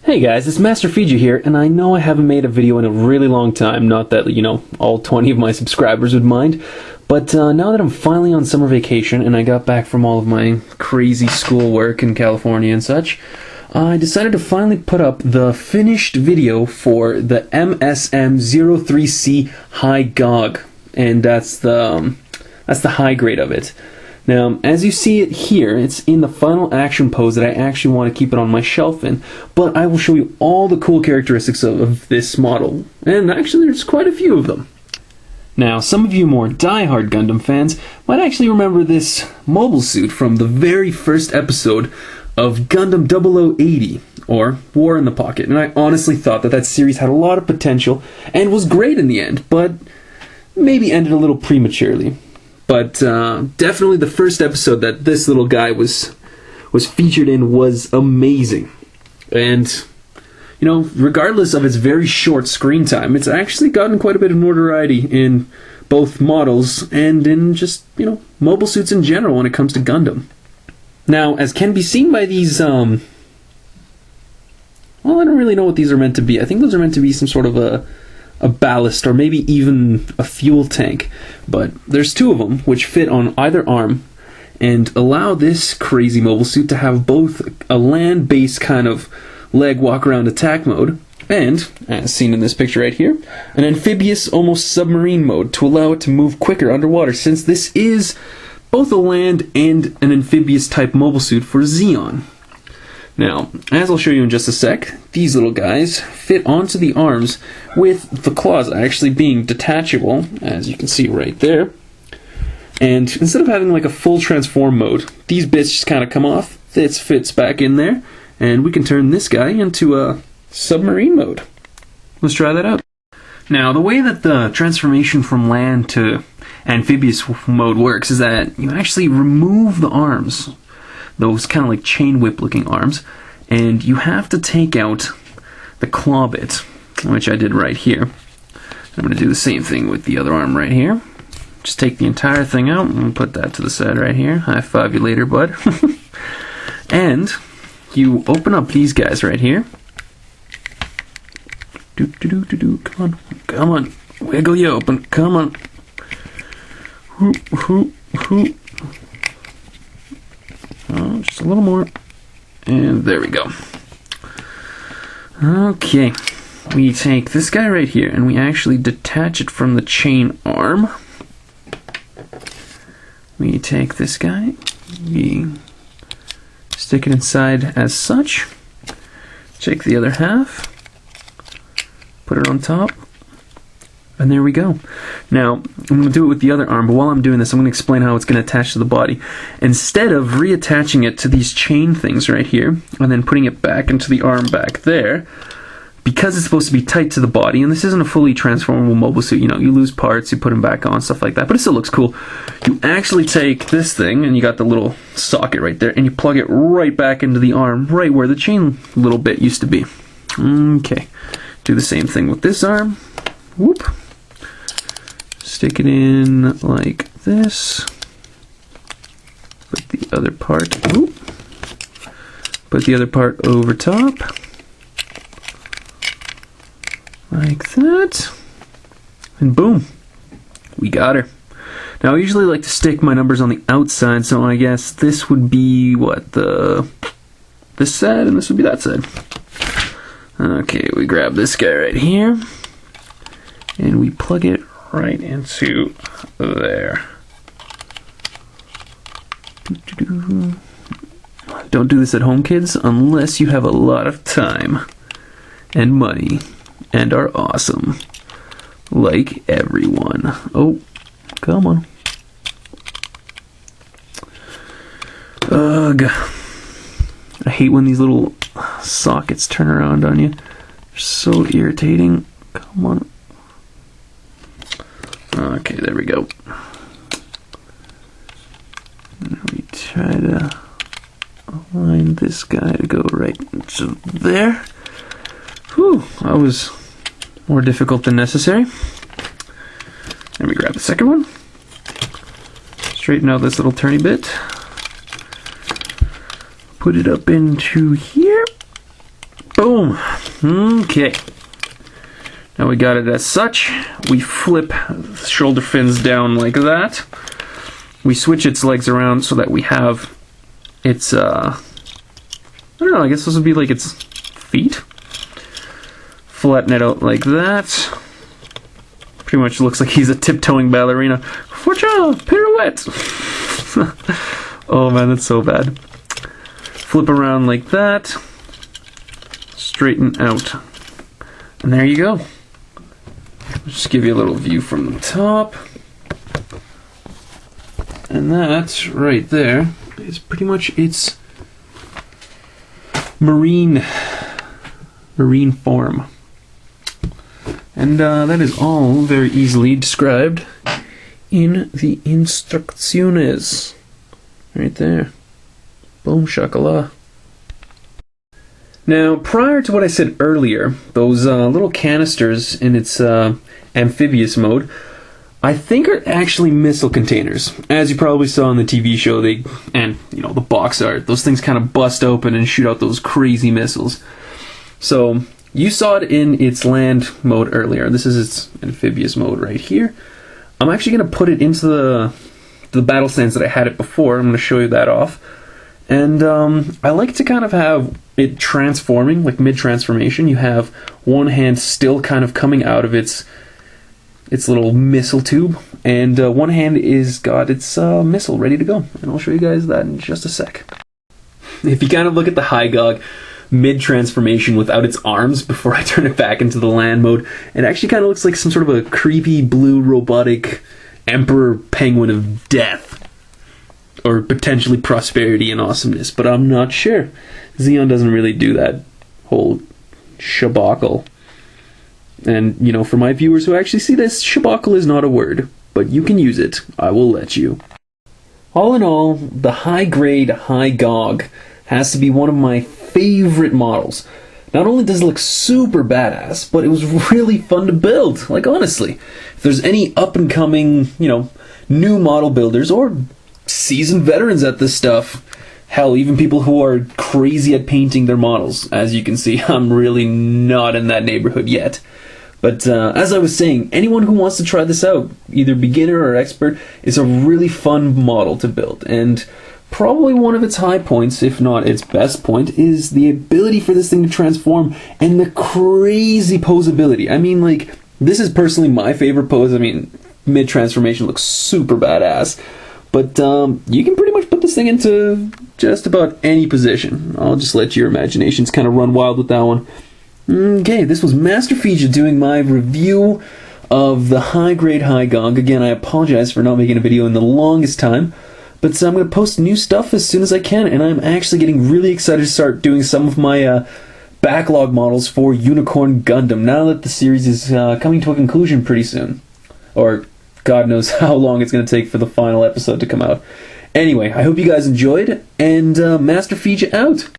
Hey guys, it's Masterfeja here, and I know I haven't made a video in a really long time, not that, all 20 of my subscribers would mind, but now that I'm finally on summer vacation and I got back from all of my crazy schoolwork in California and such, I decided to finally put up the finished video for the MSM03C Hy Gogg, and that's the high grade of it. Now, as you see it here, it's in the final action pose that I actually want to keep it on my shelf in, but I will show you all the cool characteristics of this model, and actually there's quite a few of them. Now, some of you more die-hard Gundam fans might actually remember this mobile suit from the very first episode of Gundam 0080, or War in the Pocket, and I honestly thought that series had a lot of potential and was great in the end, but maybe ended a little prematurely. But definitely the first episode that this little guy was featured in was amazing. And, regardless of its very short screen time, it's actually gotten quite a bit of notoriety in both models and in just, mobile suits in general when it comes to Gundam. Now, as can be seen by these, well, I don't really know what these are meant to be. I think those are meant to be some sort of a ballast or maybe even a fuel tank, but there's two of them which fit on either arm and allow this crazy mobile suit to have both a land-based kind of leg walk around attack mode and, as seen in this picture right here, an amphibious almost submarine mode to allow it to move quicker underwater, since this is both a land and an amphibious type mobile suit for Zeon. Now, as I'll show you in just a sec, these little guys fit onto the arms with the claws actually being detachable, as you can see right there. And instead of having like a full transform mode, these bits just kind of come off, this fits back in there, and we can turn this guy into a submarine mode. Let's try that out. Now, the way that the transformation from land to amphibious mode works is that you actually remove the arms, those kind of like chain whip looking arms, and you have to take out the claw bit, which I did right here. I'm going to do the same thing with the other arm right here. Just take the entire thing out and put that to the side right here. High five you later, bud. And you open up these guys right here. Come on, wiggle you open, come on. Oh, just a little more, and there we go. Okay, we take this guy right here and we actually detach it from the chain arm. We take this guy, we stick it inside as such, take the other half, put it on top, and there we go. Now, I'm going to do it with the other arm, but while I'm doing this, I'm going to explain how it's going to attach to the body. Instead of reattaching it to these chain things right here, and then putting it back into the arm back there, because it's supposed to be tight to the body, and this isn't a fully transformable mobile suit, you lose parts, you put them back on, stuff like that, but it still looks cool. You actually take this thing, and you got the little socket right there, and you plug it right back into the arm, right where the chain little bit used to be. Okay, do the same thing with this arm. Whoop. Stick it in like this. Put the other part, put the other part over top. Like that. And boom. We got her. Now I usually like to stick my numbers on the outside, so I guess this would be what, this side, and this would be that side. Okay, we grab this guy right here, and we plug it right into there. Don't do this at home, kids, unless you have a lot of time and money and are awesome, like everyone. Oh, come on. Ugh. I hate when these little sockets turn around on you. They're so irritating. Come on. Okay, there we go. And we try to align this guy to go right into there. Whew, that was more difficult than necessary. And we grab the second one. Straighten out this little turny bit. Put it up into here. Boom. Okay. Now we got it as such. We flip the shoulder fins down like that. We switch its legs around so that we have its, I don't know, I guess this would be like its feet. Flatten it out like that. Pretty much looks like he's a tiptoeing ballerina. Watcha! Pirouette! Oh man, that's so bad. Flip around like that. Straighten out. And there you go. Just give you a little view from the top. And that right there is pretty much its marine form. And that is all very easily described in the instrucciones. Right there. Boom shakala. Now, prior to what I said earlier, those little canisters in its amphibious mode, I think are actually missile containers. As you probably saw in the TV show, and the box art, those things kind of bust open and shoot out those crazy missiles. So, you saw it in its land mode earlier. This is its amphibious mode right here. I'm actually going to put it into the battle stance that I had it before. I'm going to show you that off. And I like to kind of have it transforming, like mid-transformation. You have one hand still kind of coming out of its little missile tube, and one hand is got its missile ready to go. And I'll show you guys that in just a sec. If you kind of look at the Hy Gogg mid-transformation without its arms before I turn it back into the land mode, it actually kind of looks like some sort of a creepy blue robotic emperor penguin of death. Or potentially prosperity and awesomeness, but I'm not sure. Xeon doesn't really do that whole shabacle. And, for my viewers who actually see this, shabacle is not a word, but you can use it. I will let you. All in all, the high-grade Hy Gogg has to be one of my favorite models. Not only does it look super badass, but it was really fun to build. Like, honestly, if there's any up-and-coming, new model builders, or seasoned veterans at this stuff, hell, even people who are crazy at painting their models. As you can see, I'm really not in that neighborhood yet. But as I was saying, anyone who wants to try this out, either beginner or expert, is a really fun model to build. And probably one of its high points, if not its best point, is the ability for this thing to transform and the crazy posability. I mean, like, this is personally my favorite pose. I mean, mid-transformation looks super badass. But you can pretty much put this thing into just about any position. I'll just let your imaginations kind of run wild with that one. Okay, this was Masterfeja doing my review of the high-grade Hy Gogg. Again, I apologize for not making a video in the longest time, but I'm going to post new stuff as soon as I can, and I'm actually getting really excited to start doing some of my backlog models for Unicorn Gundam, now that the series is coming to a conclusion pretty soon. Or God knows how long it's going to take for the final episode to come out. Anyway, I hope you guys enjoyed, and Masterfeja out!